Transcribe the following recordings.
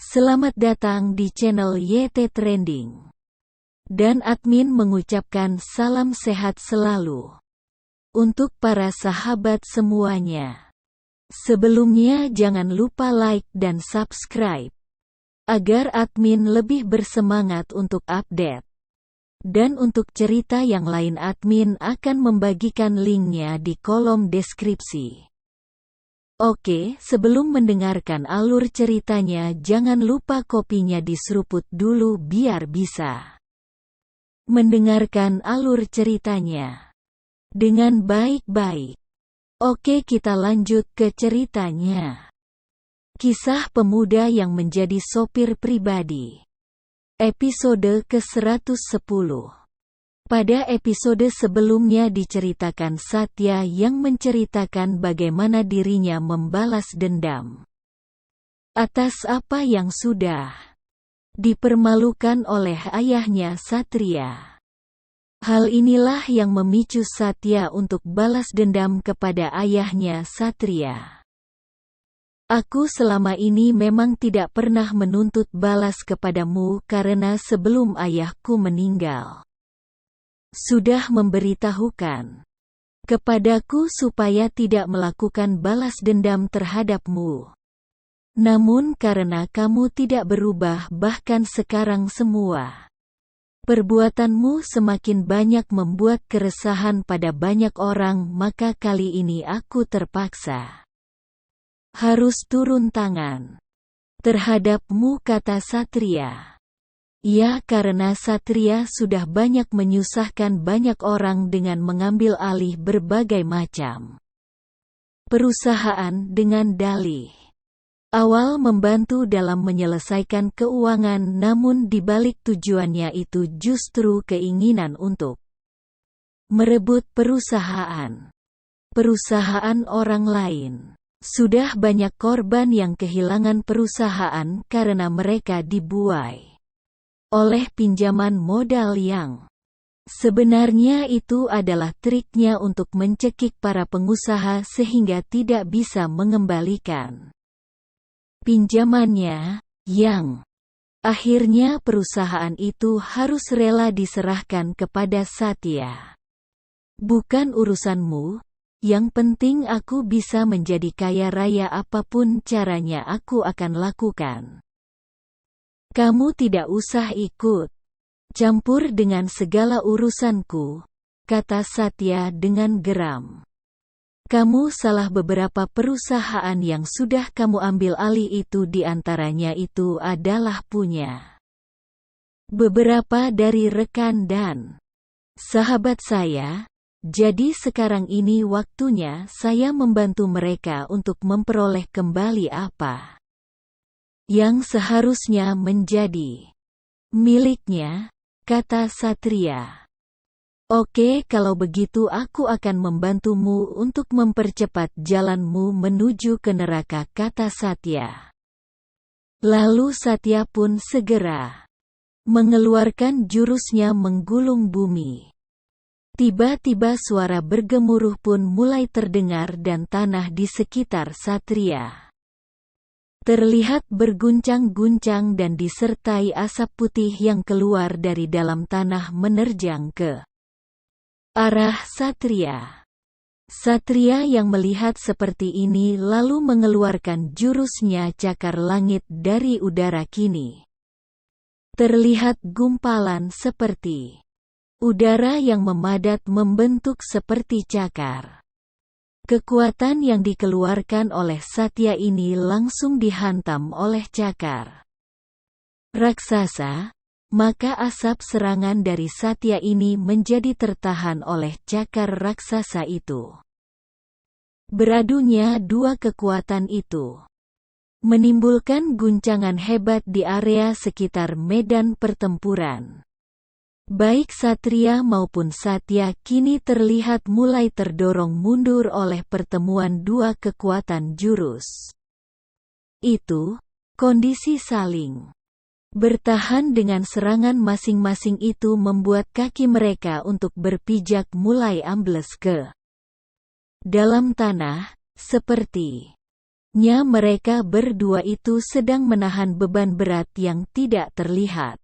Selamat datang di channel YT Trending. Dan admin mengucapkan salam sehat selalu untuk para sahabat semuanya. Sebelumnya jangan lupa like dan subscribe agar admin lebih bersemangat untuk update. Dan untuk cerita yang lain admin akan membagikan linknya di kolom deskripsi. Oke, sebelum mendengarkan alur ceritanya jangan lupa kopinya diseruput dulu biar bisa mendengarkan alur ceritanya dengan baik-baik. Oke, kita lanjut ke ceritanya. Kisah pemuda yang menjadi sopir pribadi. Episode ke-110. Pada episode sebelumnya diceritakan Satya yang menceritakan bagaimana dirinya membalas dendam atas apa yang sudah dipermalukan oleh ayahnya Satria. Hal inilah yang memicu Satya untuk balas dendam kepada ayahnya Satria. Aku selama ini memang tidak pernah menuntut balas kepadamu karena sebelum ayahku meninggal sudah memberitahukan kepadaku supaya tidak melakukan balas dendam terhadapmu. Namun karena kamu tidak berubah bahkan sekarang semua perbuatanmu semakin banyak membuat keresahan pada banyak orang, maka kali ini aku terpaksa harus turun tangan terhadapmu, kata Satria. Ya, karena Satria sudah banyak menyusahkan banyak orang dengan mengambil alih berbagai macam perusahaan dengan dalih awal membantu dalam menyelesaikan keuangan, namun dibalik tujuannya itu justru keinginan untuk merebut perusahaan orang lain. Sudah banyak korban yang kehilangan perusahaan karena mereka dibuai oleh pinjaman modal yang sebenarnya itu adalah triknya untuk mencekik para pengusaha sehingga tidak bisa mengembalikan pinjamannya, yang akhirnya perusahaan itu harus rela diserahkan kepada Satya. Bukan urusanmu, yang penting aku bisa menjadi kaya raya, apapun caranya aku akan lakukan. Kamu tidak usah ikut campur dengan segala urusanku, kata Satya dengan geram. Kamu salah, beberapa perusahaan yang sudah kamu ambil alih itu diantaranya itu adalah punya beberapa dari rekan dan sahabat saya. Jadi sekarang ini waktunya saya membantu mereka untuk memperoleh kembali apa yang seharusnya menjadi miliknya, kata Satria. Oke, kalau begitu aku akan membantumu untuk mempercepat jalanmu menuju ke neraka, kata Satya. Lalu Satya pun segera mengeluarkan jurusnya menggulung bumi. Tiba-tiba suara bergemuruh pun mulai terdengar dan tanah di sekitar Satria terlihat berguncang-guncang dan disertai asap putih yang keluar dari dalam tanah menerjang ke arah Satria. Satria yang melihat seperti ini lalu mengeluarkan jurusnya cakar langit dari udara. Kini terlihat gumpalan seperti udara yang memadat membentuk seperti cakar. Kekuatan yang dikeluarkan oleh Satya ini langsung dihantam oleh cakar raksasa, maka asap serangan dari Satya ini menjadi tertahan oleh cakar raksasa itu. Beradunya dua kekuatan itu menimbulkan guncangan hebat di area sekitar medan pertempuran. Baik Satria maupun Satya kini terlihat mulai terdorong mundur oleh pertemuan dua kekuatan jurus itu. Kondisi saling bertahan dengan serangan masing-masing itu membuat kaki mereka untuk berpijak mulai ambles ke dalam tanah, seperti Mereka berdua itu sedang menahan beban berat yang tidak terlihat.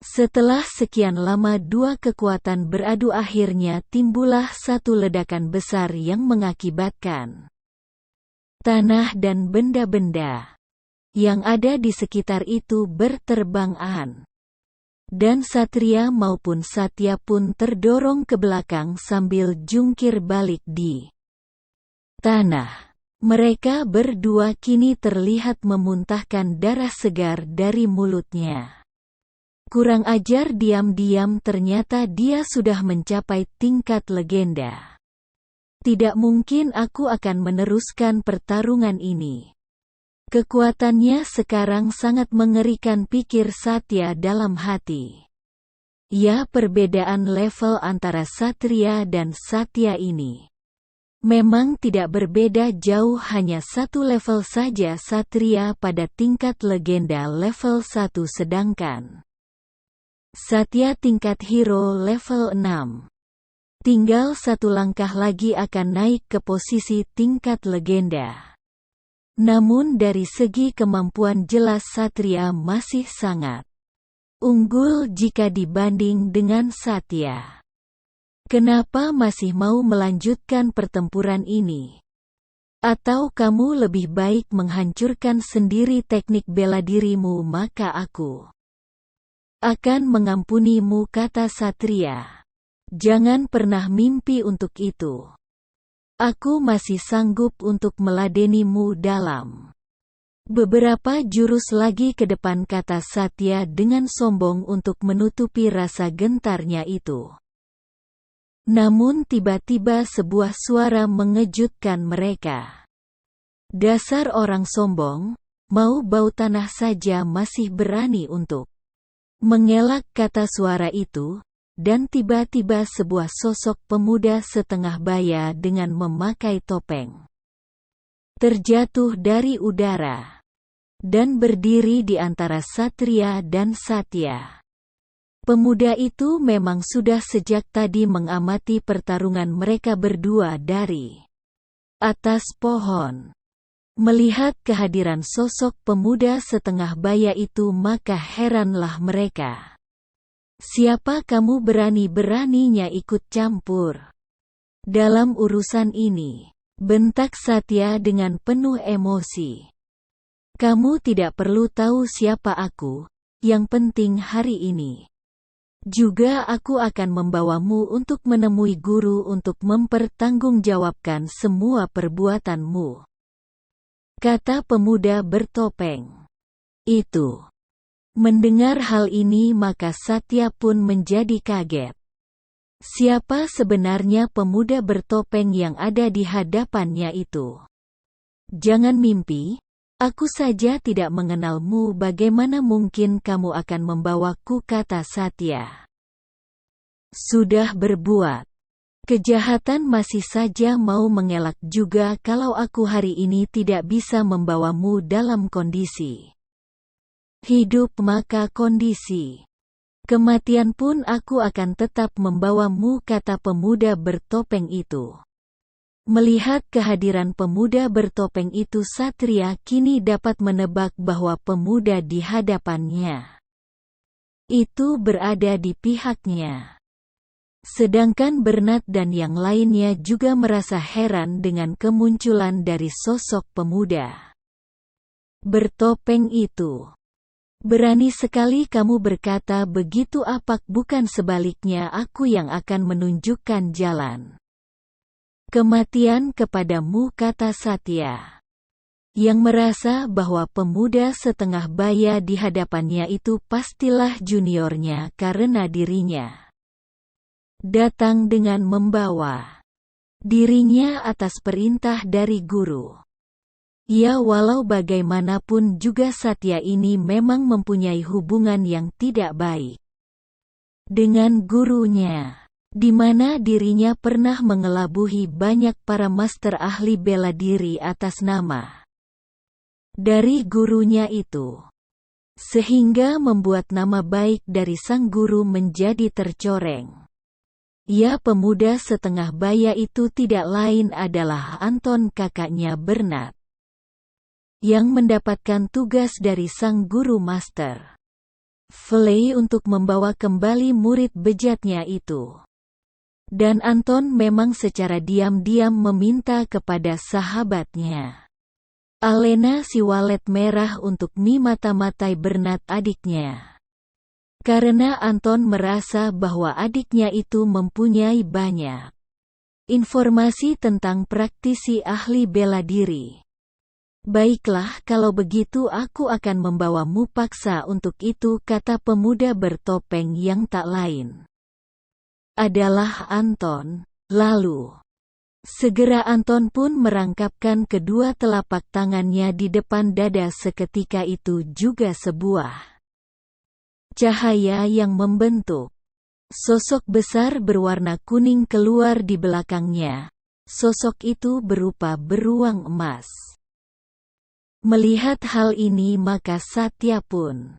Setelah sekian lama dua kekuatan beradu, akhirnya timbullah satu ledakan besar yang mengakibatkan tanah dan benda-benda yang ada di sekitar itu berterbangan. Dan Satria maupun Satya pun terdorong ke belakang sambil jungkir balik di tanah. Mereka berdua kini terlihat memuntahkan darah segar dari mulutnya. Kurang ajar, diam-diam ternyata dia sudah mencapai tingkat legenda. Tidak mungkin aku akan meneruskan pertarungan ini. Kekuatannya sekarang sangat mengerikan, pikir Satya dalam hati. Ya, perbedaan level antara Satria dan Satya ini memang tidak berbeda jauh, hanya satu level saja. Satria pada tingkat legenda level 1 sedangkan Satya tingkat hero level 6. Tinggal satu langkah lagi akan naik ke posisi tingkat legenda. Namun dari segi kemampuan jelas Satria masih sangat unggul jika dibanding dengan Satya. Kenapa masih mau melanjutkan pertempuran ini? Atau kamu lebih baik menghancurkan sendiri teknik bela dirimu? Maka aku akan mengampunimu, kata Satria. Jangan pernah mimpi untuk itu. Aku masih sanggup untuk meladenimu dalam beberapa jurus lagi ke depan, kata Satya dengan sombong untuk menutupi rasa gentarnya itu. Namun tiba-tiba sebuah suara mengejutkan mereka. Dasar orang sombong, mau bau tanah saja masih berani untuk mengelak, kata suara itu, dan tiba-tiba sebuah sosok pemuda setengah baya dengan memakai topeng terjatuh dari udara dan berdiri di antara Satria dan Satya. Pemuda itu memang sudah sejak tadi mengamati pertarungan mereka berdua dari atas pohon. Melihat kehadiran sosok pemuda setengah baya itu, maka heranlah mereka. Siapa kamu berani-beraninya ikut campur dalam urusan ini? Bentak Satya dengan penuh emosi. Kamu tidak perlu tahu siapa aku, yang penting hari ini juga aku akan membawamu untuk menemui guru untuk mempertanggungjawabkan semua perbuatanmu, kata pemuda bertopeng itu. Mendengar hal ini maka Satya pun menjadi kaget. Siapa sebenarnya pemuda bertopeng yang ada di hadapannya itu? Jangan mimpi, aku saja tidak mengenalmu, bagaimana mungkin kamu akan membawaku, kata Satya. Sudah berbuat kejahatan masih saja mau mengelak juga. Kalau aku hari ini tidak bisa membawamu dalam kondisi hidup, maka kondisi kematian pun aku akan tetap membawamu, kata pemuda bertopeng itu. Melihat kehadiran pemuda bertopeng itu, Satria kini dapat menebak bahwa pemuda di hadapannya itu berada di pihaknya. Sedangkan Bernard dan yang lainnya juga merasa heran dengan kemunculan dari sosok pemuda bertopeng itu. Berani sekali kamu berkata begitu, apak bukan sebaliknya aku yang akan menunjukkan jalan kematian kepadamu, kata Satya, yang merasa bahwa pemuda setengah baya di hadapannya itu pastilah juniornya karena dirinya datang dengan membawa dirinya atas perintah dari guru. Ya, walau bagaimanapun juga Satya ini memang mempunyai hubungan yang tidak baik dengan gurunya, di mana dirinya pernah mengelabuhi banyak para master ahli bela diri atas nama dari gurunya itu, sehingga membuat nama baik dari sang guru menjadi tercoreng. Ya, pemuda setengah baya itu tidak lain adalah Anton, kakaknya Bernard. yang mendapatkan tugas dari sang guru master Flay untuk membawa kembali murid bejatnya itu. Dan Anton memang secara diam-diam meminta kepada sahabatnya Alena si walet merah untuk memata-matai Bernard adiknya. Karena Anton merasa bahwa adiknya itu mempunyai banyak informasi tentang praktisi ahli bela diri. Baiklah, kalau begitu aku akan membawamu paksa untuk itu, kata pemuda bertopeng yang tak lain adalah Anton. Lalu segera Anton pun merangkapkan kedua telapak tangannya di depan dada. Seketika itu juga sebuah cahaya yang membentuk sosok besar berwarna kuning keluar di belakangnya. Sosok itu berupa beruang emas. Melihat hal ini, maka Satya pun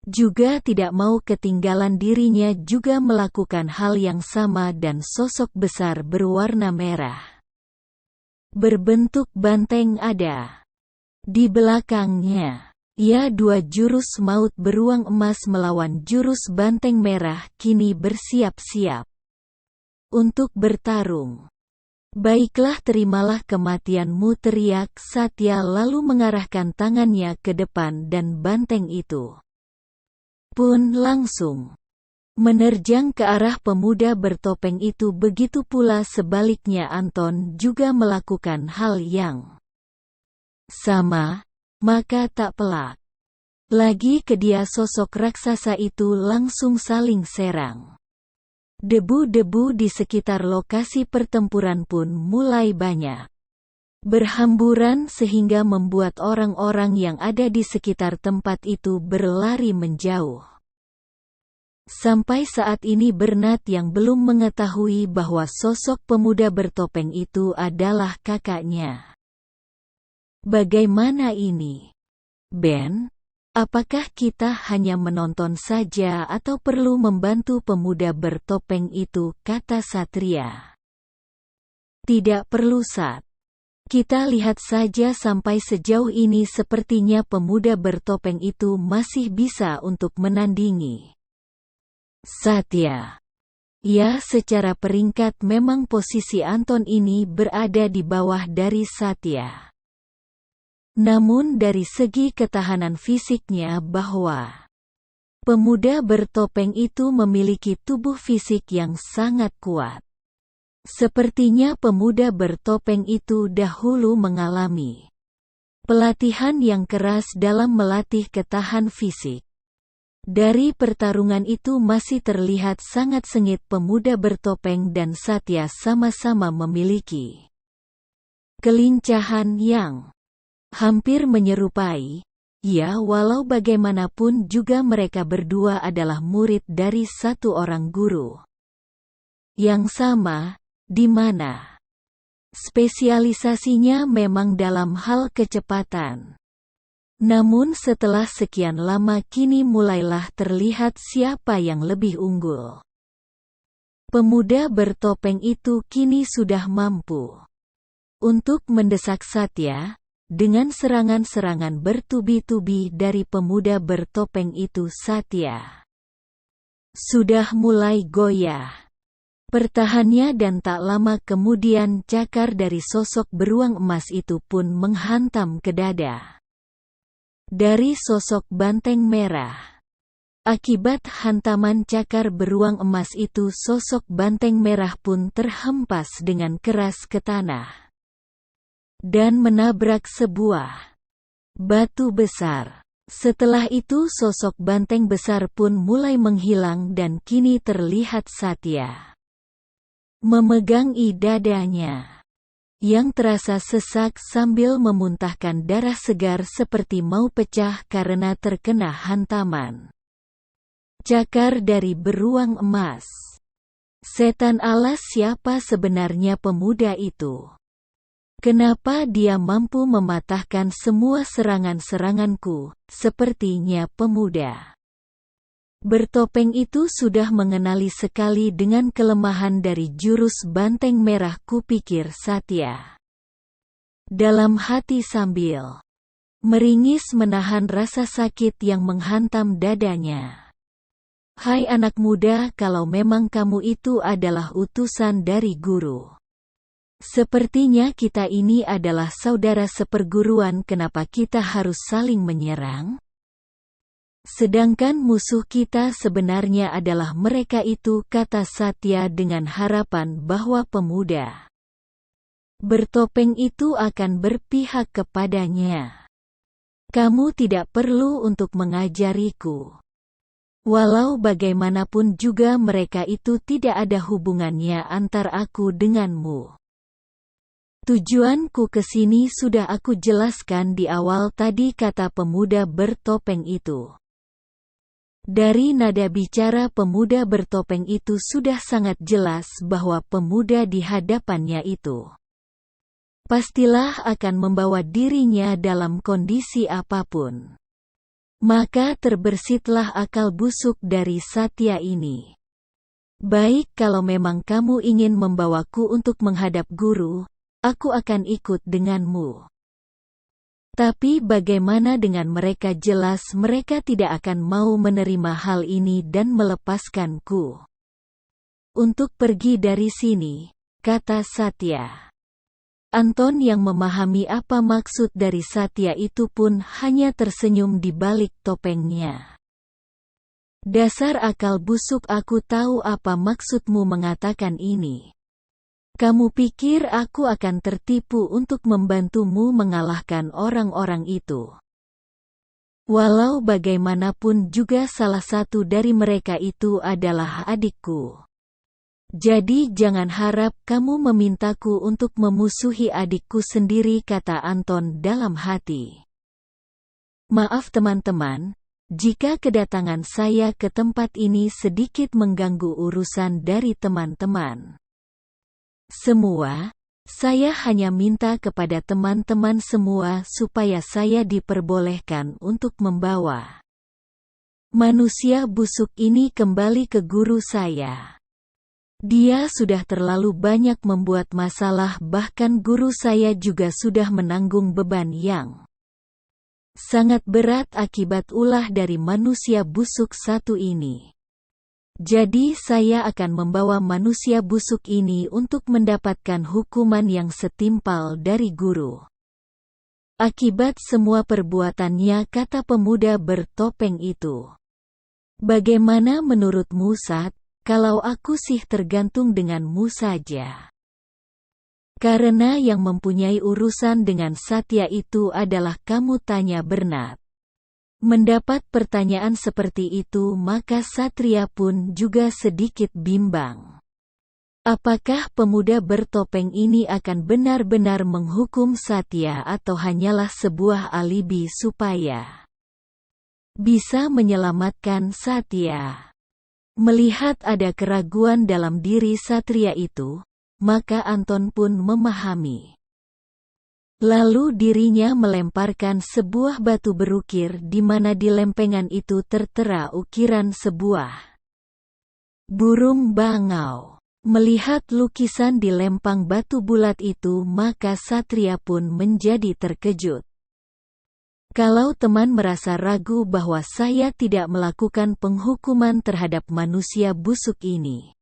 juga tidak mau ketinggalan. Dirinya juga melakukan hal yang sama dan sosok besar berwarna merah berbentuk banteng ada di belakangnya. Ya, dua jurus maut beruang emas melawan jurus banteng merah kini bersiap-siap untuk bertarung. Baiklah, terimalah kematianmu, teriak Satya lalu mengarahkan tangannya ke depan dan banteng itu pun langsung menerjang ke arah pemuda bertopeng itu. Begitu pula sebaliknya, Anton juga melakukan hal yang sama. Maka tak pelak lagi kedua sosok raksasa itu langsung saling serang. Debu-debu di sekitar lokasi pertempuran pun mulai banyak berhamburan sehingga membuat orang-orang yang ada di sekitar tempat itu berlari menjauh. Sampai saat ini Bernard yang belum mengetahui bahwa sosok pemuda bertopeng itu adalah kakaknya. Bagaimana ini, Ben? Apakah kita hanya menonton saja atau perlu membantu pemuda bertopeng itu, kata Satria. Tidak perlu, Sat. Kita lihat saja. Sampai sejauh ini sepertinya pemuda bertopeng itu masih bisa untuk menandingi Satya. Ya, secara peringkat memang posisi Anton ini berada di bawah dari Satya. Namun dari segi ketahanan fisiknya, bahwa pemuda bertopeng itu memiliki tubuh fisik yang sangat kuat. Sepertinya pemuda bertopeng itu dahulu mengalami pelatihan yang keras dalam melatih ketahanan fisik. Dari pertarungan itu masih terlihat sangat sengit pemuda bertopeng dan Satya sama-sama memiliki kelincahan yang hampir menyerupai. Ya, walau bagaimanapun juga mereka berdua adalah murid dari satu orang guru yang sama, di mana spesialisasinya memang dalam hal kecepatan. Namun setelah sekian lama kini mulailah terlihat siapa yang lebih unggul. Pemuda bertopeng itu kini sudah mampu untuk mendesak Satya. Dengan serangan-serangan bertubi-tubi dari pemuda bertopeng itu, Satya sudah mulai goyah pertahannya dan tak lama kemudian cakar dari sosok beruang emas itu pun menghantam ke dada dari sosok banteng merah. Akibat hantaman cakar beruang emas itu, sosok banteng merah pun terhempas dengan keras ke tanah dan menabrak sebuah batu besar. Setelah itu sosok banteng besar pun mulai menghilang dan kini terlihat Satya memegang dadanya yang terasa sesak sambil memuntahkan darah segar seperti mau pecah karena terkena hantaman cakar dari beruang emas. Setan alas, siapa sebenarnya pemuda itu? Kenapa dia mampu mematahkan semua serangan-seranganku? Sepertinya pemuda bertopeng itu sudah mengenali sekali dengan kelemahan dari jurus banteng merah, kupikir Satya dalam hati sambil Meringis menahan rasa sakit yang menghantam dadanya. Hai anak muda, kalau memang kamu itu adalah utusan dari guru. Sepertinya kita ini adalah saudara seperguruan, kenapa kita harus saling menyerang? Sedangkan musuh kita sebenarnya adalah mereka itu, kata Satya dengan harapan bahwa pemuda bertopeng itu akan berpihak kepadanya. Kamu tidak perlu untuk mengajariku. Walau bagaimanapun juga mereka itu tidak ada hubungannya antar aku denganmu. Tujuanku ke sini sudah aku jelaskan di awal tadi, kata pemuda bertopeng itu. Dari nada bicara pemuda bertopeng itu sudah sangat jelas bahwa pemuda di hadapannya itu pastilah akan membawa dirinya dalam kondisi apapun. Maka terbersitlah akal busuk dari Satya ini. Baik, kalau memang kamu ingin membawaku untuk menghadap guru, aku akan ikut denganmu. Tapi bagaimana dengan mereka? Jelas mereka tidak akan mau menerima hal ini dan melepaskanku untuk pergi dari sini, kata Satya. Anton yang memahami apa maksud dari Satya itu pun hanya tersenyum di balik topengnya. Dasar akal busuk, aku tahu apa maksudmu mengatakan ini. Kamu pikir aku akan tertipu untuk membantumu mengalahkan orang-orang itu? Walau bagaimanapun juga salah satu dari mereka itu adalah adikku. Jadi jangan harap kamu memintaku untuk memusuhi adikku sendiri, kata Anton dalam hati. Maaf teman-teman, jika kedatangan saya ke tempat ini sedikit mengganggu urusan dari teman-teman semua. Saya hanya minta kepada teman-teman semua supaya saya diperbolehkan untuk membawa manusia busuk ini kembali ke guru saya. Dia sudah terlalu banyak membuat masalah, bahkan guru saya juga sudah menanggung beban yang sangat berat akibat ulah dari manusia busuk satu ini. Jadi saya akan membawa manusia busuk ini untuk mendapatkan hukuman yang setimpal dari guru akibat semua perbuatannya, kata pemuda bertopeng itu. Bagaimana menurutmu, Sat? Kalau aku sih tergantung denganmu saja. Karena yang mempunyai urusan dengan Satya itu adalah kamu, tanya Bernat. Mendapat pertanyaan seperti itu maka Satria pun juga sedikit bimbang. Apakah pemuda bertopeng ini akan benar-benar menghukum Satya atau hanyalah sebuah alibi supaya bisa menyelamatkan Satya? Melihat ada keraguan dalam diri Satria itu, maka Anton pun memahami. Lalu dirinya melemparkan sebuah batu berukir di mana di lempengan itu tertera ukiran sebuah burung bangau. Melihat lukisan di lempang batu bulat itu maka Satria pun menjadi terkejut. Kalau teman merasa ragu bahwa saya tidak melakukan penghukuman terhadap manusia busuk ini,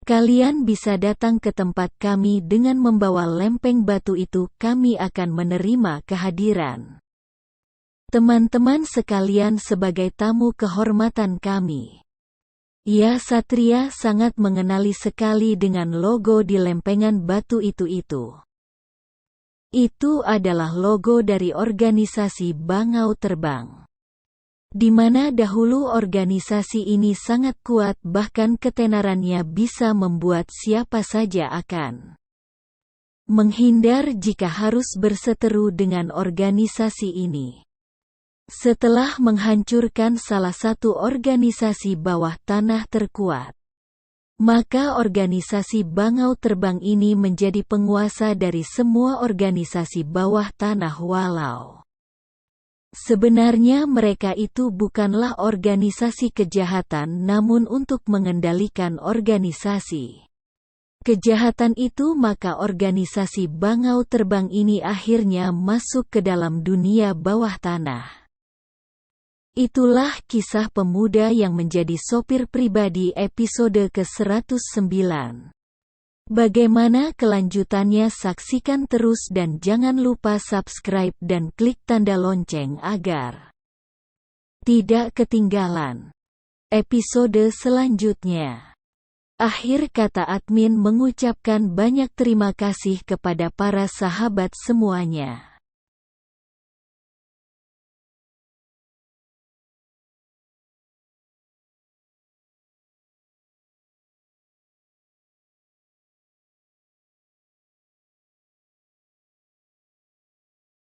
kalian bisa datang ke tempat kami dengan membawa lempeng batu itu, kami akan menerima kehadiran teman-teman sekalian sebagai tamu kehormatan kami. Ya, Satria sangat mengenali sekali dengan logo di lempengan batu itu. Itu adalah logo dari organisasi Bangau Terbang, di mana dahulu organisasi ini sangat kuat, bahkan ketenarannya bisa membuat siapa saja akan menghindar jika harus berseteru dengan organisasi ini. Setelah menghancurkan salah satu organisasi bawah tanah terkuat, maka organisasi Bangau Terbang ini menjadi penguasa dari semua organisasi bawah tanah. Walau sebenarnya mereka itu bukanlah organisasi kejahatan, namun untuk mengendalikan organisasi kejahatan itu, maka organisasi Bangau Terbang ini akhirnya masuk ke dalam dunia bawah tanah. Itulah kisah pemuda yang menjadi sopir pribadi episode ke-109. Bagaimana kelanjutannya? Saksikan terus dan jangan lupa subscribe dan klik tanda lonceng agar tidak ketinggalan episode selanjutnya. Akhir kata, admin mengucapkan banyak terima kasih kepada para sahabat semuanya.